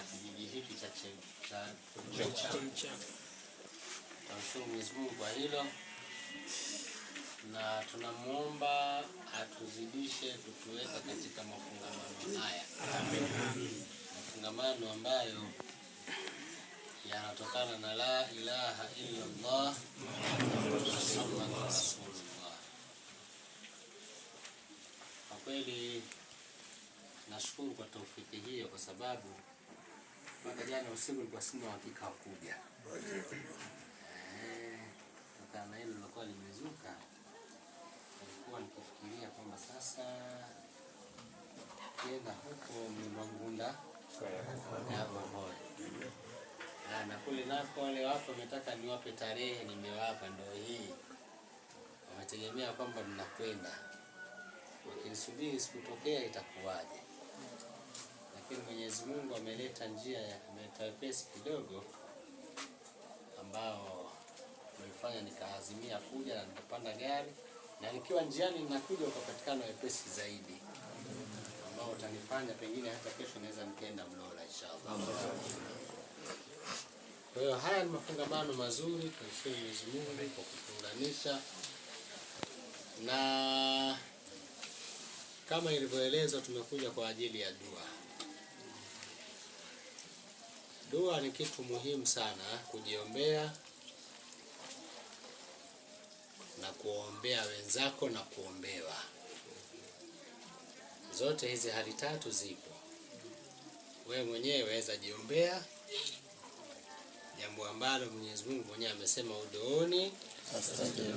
kijiji hiki cha Chemcha. Tunamshukuru Mwenyezi Mungu kwa hilo, na tunamuomba atuzidishe kutuweka katika mafungamano haya. Amen. Mafungamano ambayo yanatokana na la ilaha illa Allah Muhammadur Rasulullah. Kwa kweli nashukuru kwa taufiki hiyo, kwa sababu mpaka jana usiku nilikuwa sina uhakika wa kuja. Kama hilo lilikuwa limezuka, nilikuwa nikifikiria kwamba sasa kienda huko Mlangunda na kule nako wale watu wametaka niwape tarehe, nimewapa ndio hii. Wametegemea kwamba ninakwenda, wakinisubiri sikutokea itakuwaje? Lakini Mwenyezi Mungu ameleta njia ya wepesi kidogo ambao nilifanya nikaazimia kuja na nikapanda gari, na nikiwa njiani ninakuja ukapatikana wepesi zaidi ambao utanifanya pengine hata kesho naweza nikaenda Mlola inshallah. Kwa hiyo haya ni mafungamano mazuri, tunashukuru Mwenyezi Mungu kwa kutuunganisha, na kama ilivyoelezwa tumekuja kwa ajili ya dua. Dua ni kitu muhimu sana, kujiombea na kuombea wenzako na kuombewa. Zote hizi hali tatu zipo. Wewe mwenyewe waweza jiombea, jambo ambalo Mwenyezi Mungu mwenyewe amesema uduoni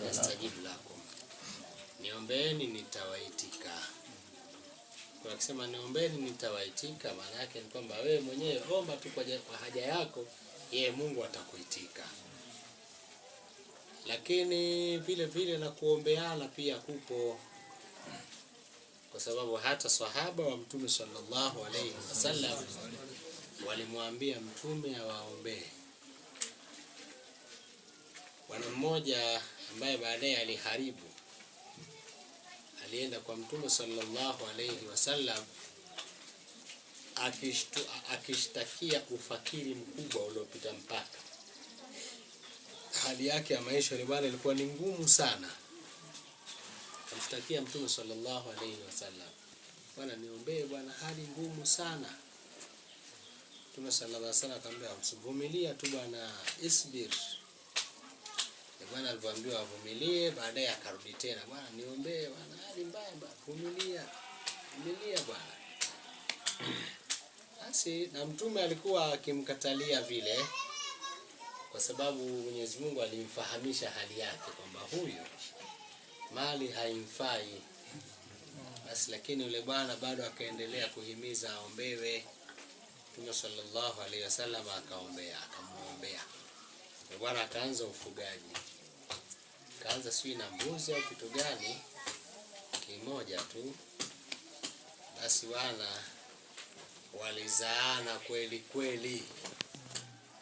astajibu lakum. Niombeeni nitawaitika. Kwa kusema niombeeni nitawaitika, maana yake ni kwamba wewe mwenyewe omba tu kwa haja yako, yeye Mungu atakuitika. Lakini vile vile na kuombeana pia kupo, kwa sababu hata sahaba wa Mtume sallallahu alayhi wasallam walimwambia Mtume awaombee. Bwana mmoja ambaye baadaye aliharibu alienda kwa Mtume sallallahu alayhi wasallam akishtakia ufakiri mkubwa uliopita mpaka. Hali yake ya maisha ile bwana ilikuwa ni ngumu sana. Akamshtakia Mtume sallallahu alayhi wasallam, bwana niombee bwana, hali ngumu sana. Mtume sallallahu alayhi wasallam akamwambia usivumilia tu bwana, isbir. Bwana alipoambiwa avumilie, baadaye akarudi tena, bwana niombee bwana, hali mbaya bwana, vumilia bwana. Basi na Mtume alikuwa akimkatalia vile, kwa sababu Mwenyezi Mungu alimfahamisha hali yake kwamba huyo mali haimfai. Basi lakini yule bwana bado akaendelea kuhimiza aombewe. Mtume sallallahu alaihi wasallam akamuombea. Bwana akaanza ufugaji. Kaanza sio na mbuzi au kitu gani kimoja tu. Basi wana walizaana kweli kweli.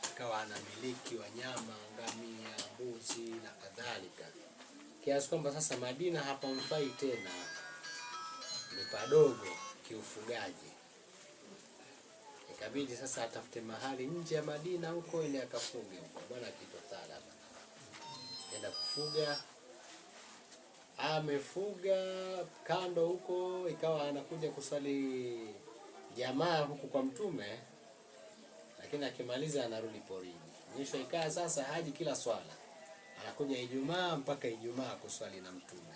Akawa anamiliki wanyama, ngamia, mbuzi na kadhalika. Kiasi kwamba sasa Madina hapamfai tena, ni padogo kiufugaji. Ikabidi sasa atafute mahali nje ya Madina huko ili akafuge huko. Bwana kitwa Talaba enda kufuga, amefuga kando huko, ikawa anakuja kusali jamaa huku kwa Mtume, lakini akimaliza anarudi porini. Mwisho ikaa sasa haji kila swala, anakuja Ijumaa mpaka Ijumaa kuswali na Mtume.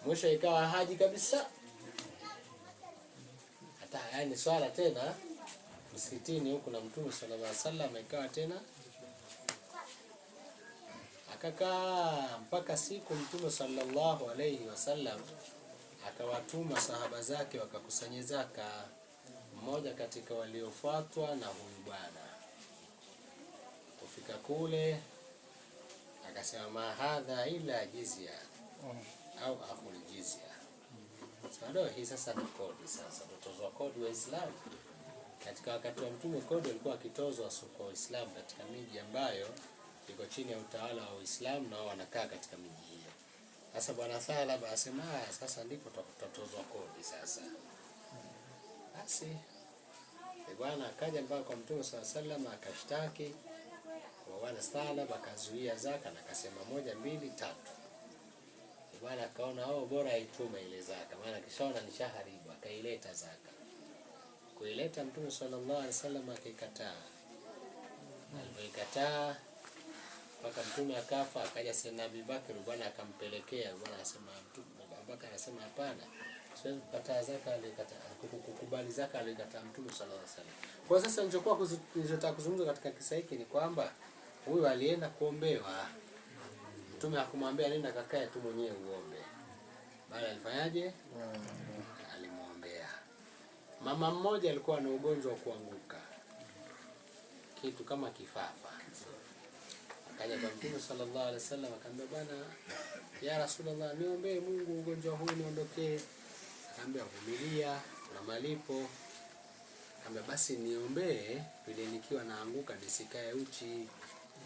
Mwisho ikawa haji kabisa, hata yani swala tena msikitini huku na Mtume sallallahu alaihi wasallam, ikawa tena akakaa mpaka siku Mtume sallallahu alaihi wasallam akawatuma sahaba zake wakakusanya zaka. Mmoja katika waliofuatwa na huyu bwana kufika kule akasema mahadha ila jizya au akhul jizya. Sasa hii sasa ni kodi, sasa tutozwa kodi wa Islam. Katika wakati wa Mtume kodi ilikuwa kitozwa kwa Waislamu katika miji ambayo iko chini ya utawala wa Uislamu na wao wanakaa katika miji hiyo. Sasa bwana Thalaba asema sasa ndipo tutatozwa kodi sasa. Basi Bwana akaja mpaka kwa Mtume SAW akashtaki kwa wana sala, akazuia zaka na akasema 1, 2, 3. Bwana akaona bora aitume ile zaka, maana kishaona ni shaharibu, akaileta zaka. Kuileta Mtume sallallahu alaihi wasallam akaikataa. Alipoikataa mpaka Mtume akafa, akaja Sayyidina Abu Bakr, Bwana akampelekea. Bwana anasema Mtume Abu Bakr anasema hapana, siwezi kukataa zaka alikataa, kukubali zaka alikataa Mtume sallallahu alaihi wasallam. Kwa sasa nilichotaka kuzungumza katika kisa hiki ni kwamba huyu alienda kuombewa. Mtume hakumwambia nenda kakae tu mwenyewe uombe. Bali alifanyaje? Alimwombea. Mama mmoja alikuwa na ugonjwa wa kuanguka, kitu kama kifafa. Akaja kwa Mtume sallallahu alaihi wasallam akamwambia, bwana ya Rasulullah, niombee Mungu ugonjwa huu niondokee. Akamwambia, vumilia na malipo. Akamwambia, basi niombee ili nikiwa naanguka nisikae uchi,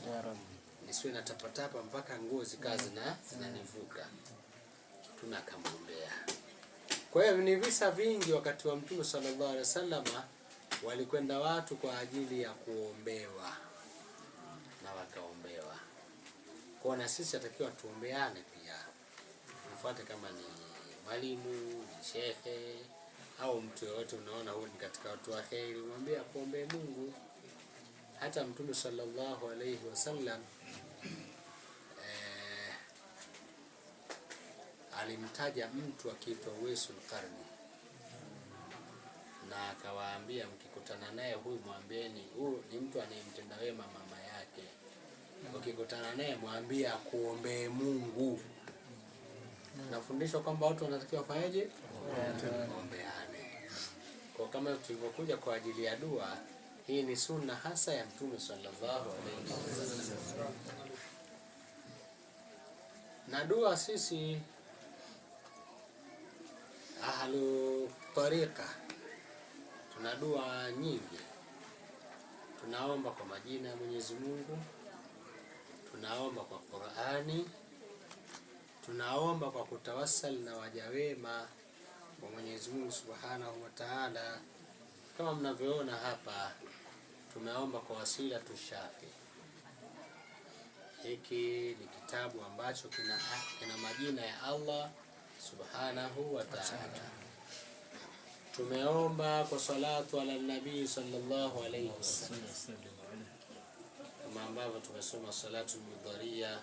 ya Rabbi, nisiwe natapatapa mpaka nguo zikazi na zinanivuka. Tunakamwombea. Kwa hiyo ni visa vingi wakati wa Mtume sallallahu alaihi wasallam walikwenda watu kwa ajili ya kuombewa na wakaombewa. Kwa na sisi atakiwa tuombeane pia. Mfuate kama ni mwalimu, ni shehe au mtu yote unaona huyu ni katika watu wa kheri, mwambie akuombee Mungu. Hata Mtume sallallahu alaihi wasallam alimtaja mtu akiitwa Uwaisul Qarni, na akawaambia mkikutana naye huyu mwambieni huyu ni mtu anayemtenda wema mama yake. Ukikutana naye mwambie akuombee Mungu. Nafundishwa kwamba watu wanatakiwa wafanyaje? Waombeane. Kwa kama tulivyokuja kwa ajili ya dua, hii ni sunna hasa ya Mtume sallallahu alaihi wasallam. Na dua sisi ahlu tariqa tuna dua nyingi. Tunaomba kwa majina ya Mwenyezi Mungu, tunaomba kwa Qur'ani, tunaomba kwa kutawassal na waja wema wa Mwenyezi Mungu Subhanahu wa Ta'ala. Kama mnavyoona hapa tumeomba kwa wasila tushafi. Hiki ni kitabu ambacho kina majina ya Allah Subhanahu wa Ta'ala. Tumeomba kwa salatu ala nabii sallallahu alayhi wasallam, kama ambavyo tumesoma salatu mudharia,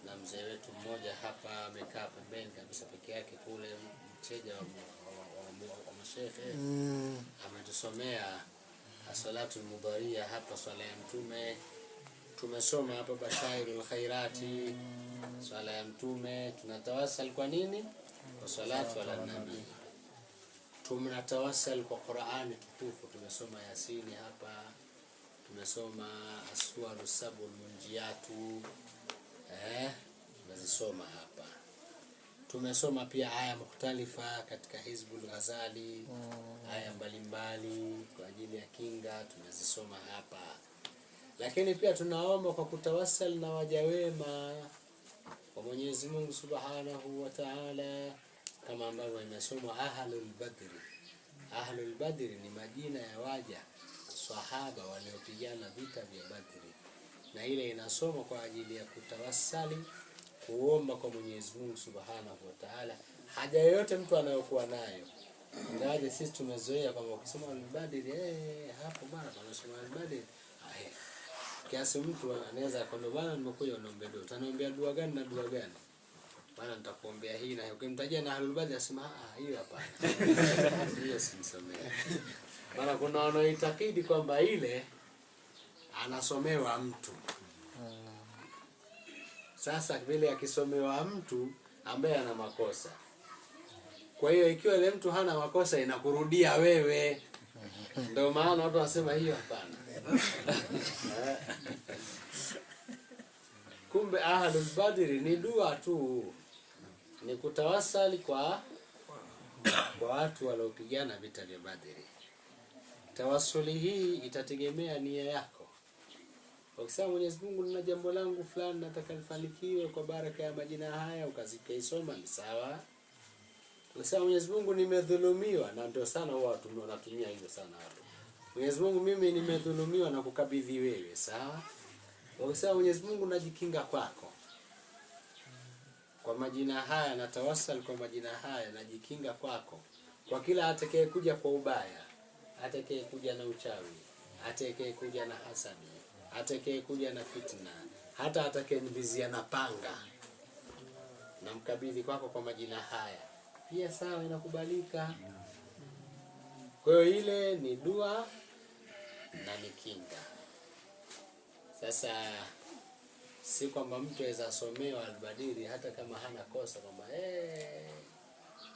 na mzee wetu mmoja hapa amekaa pembeni kabisa peke yake kule, mteja wa mashehe, ametusomea salatu mudharia hapa, swala ya Mtume. Tumesoma hapa bashairul khairati, swala ya Mtume. Tunatawasal kwa nini? Kwa salatu ala nabii. Tunatawasal kwa Qur'ani tukufu. Tumesoma Yasini hapa, tumesoma aswaru sabul munjiyatu, tumezisoma hapa. Tumesoma pia aya mukhtalifa katika Hizbul Ghazali, aya mbalimbali kwa ajili ya kinga, tumezisoma hapa. Lakini pia tunaomba kwa kutawassal na waja wema kwa Mwenyezi Mungu Subhanahu wa Ta'ala, kama ambavyo imesomwa Ahlul Badri. Ahlul Badri ni majina ya waja sahaba waliopigana vita vya Badri, na ile inasoma kwa ajili ya kutawassali, kuomba kwa Mwenyezi Mungu Subhanahu wa Ta'ala haja yoyote mtu anayokuwa nayo. Ingawaje sisi tumezoea kwamba ukisoma al-Badri hapo bwana tunasoma al-Badri, kiasi mtu anaweza kwamba bwana nimekuja unaombe dua. Utaniambia dua gani na dua gani? Bwana nitakuombea hii, na ukimtajia na Ahlul Badri asema hiyo hapana. Hiyo simsomea. Maana kuna wanaoitakidi kwamba ile anasomewa mtu. Sasa vile akisomewa mtu ambaye ana makosa, kwa hiyo ikiwa ile mtu hana makosa inakurudia wewe. Ndio maana watu wanasema hiyo hapana. Kumbe Ahlul Badri ni dua tu, ni kutawasali kwa watu waliopigana vita vya Badri. Tawasuli hii itategemea nia yako. Ukisema Mwenyezi Mungu, nina jambo langu fulani nataka lifanikiwe kwa baraka ya majina haya, ukazikaisoma ni sawa. Ukisema Mwenyezi Mungu, nimedhulumiwa, na ndio sana watu wanatumia hivyo sana watu. Mwenyezi Mungu, mimi nimedhulumiwa na kukabidhi wewe, sawa? Kwa sababu Mwenyezi Mungu, najikinga kwako kwa majina haya, na tawassal kwa majina haya, najikinga kwako kwa kila atakaye kuja kwa ubaya, atakaye kuja na uchawi, atakaye kuja na hasadi, atakaye kuja na fitna, hata atakaye nivizia na panga, na mkabidhi kwako kwa majina haya. Pia sawa, inakubalika. Kwa hiyo ile ni dua na ni kinga. Sasa si kwamba mtu aweza somewa albadiri hata kama hana kosa, kwamba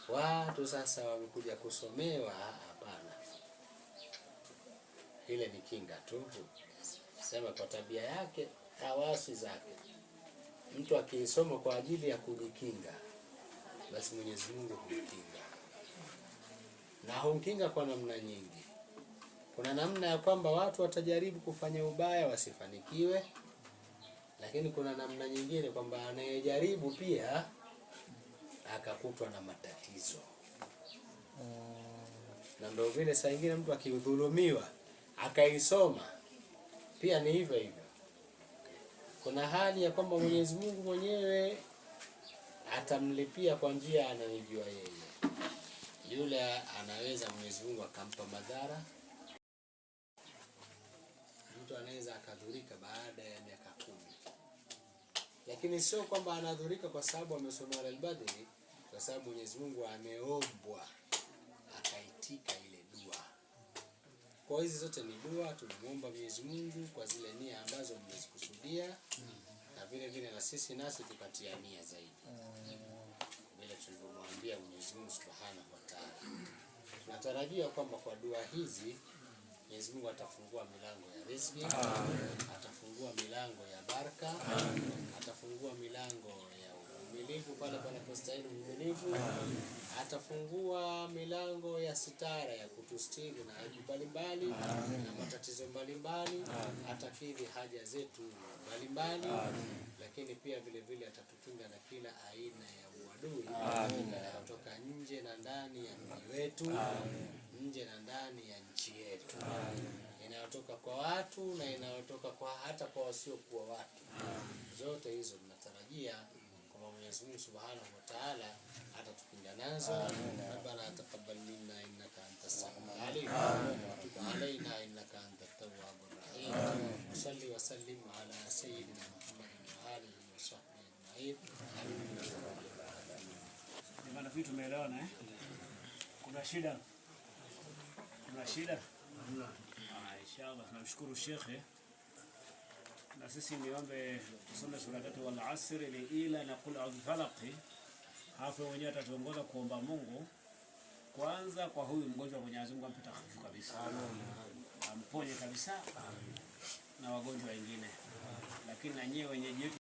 watu sasa wamekuja kusomewa. Hapana, ile ni kinga tu. Sema kwa tabia yake, hawasi zake, mtu akisoma kwa ajili ya kujikinga, basi Mwenyezi Mungu humkinga, na humkinga kwa namna nyingi. Kuna namna ya kwamba watu watajaribu kufanya ubaya wasifanikiwe, lakini kuna namna nyingine kwamba anayejaribu pia akakutwa na matatizo. Na ndio vile saa nyingine mtu akidhulumiwa akaisoma pia ni hivyo hivyo. Kuna hali ya kwamba Mwenyezi Mungu mwenyewe atamlipia kwa njia anayojua yeye. Yule anaweza Mwenyezi Mungu akampa madhara. Mtu anaweza akadhurika baada ya miaka 10. Lakini sio kwamba anadhurika kwa sababu amesoma al-Badri, kwa sababu Mwenyezi Mungu ameombwa akaitika ile dua. Kwa hizi zote ni dua, tunamuomba Mwenyezi Mungu kwa zile nia ambazo mmezikusudia, na vile vile na sisi nasi tukatia nia zaidi. Vile tulivyomwambia Mwenyezi Mungu Subhanahu wa Ta'ala. Tunatarajia kwamba kwa dua hizi Mwenyezi Mungu atafungua milango ya riziki, atafungua milango ya baraka, atafungua milango ya uvumilivu pale panapostahili uvumilivu, atafungua milango ya sitara ya kutustiri na aibu mbalimbali na matatizo mbalimbali, atakidhi haja zetu mbalimbali, lakini pia vile vile atatukinga na kila aina ya uadui kutoka nje na ndani ya mji wetu, nje na ndani ya nchi yetu, inayotoka kwa watu na inayotoka kwa hata kwa wasiokuwa watu. Zote hizo tunatarajia kwamba Mwenyezi Mungu Subhanahu wa Ta'ala atatukinga nazo. Rabbana taqabbal minna innaka antas samiul alim wa tub alaina innaka antat tawwabur rahim. Salli wa sallim ala sayyidina Muhammadin wa alihi wa sahbihi ajma'in. Jamani, vitu tumeelewana eh? Kuna shida? Kuna shida? Inshallah tunamshukuru Shekhe. Na sisi niombe tusome sura 3 wal asr ila na qul a'udhu falaq. Hapo mwenyewe atatuongoza kuomba Mungu kwanza kwa huyu mgonjwa, Mwenyezi Mungu ampita hafifu kabisa. Amponye kabisa na wagonjwa wengine. Lakini na nyewe wenyeji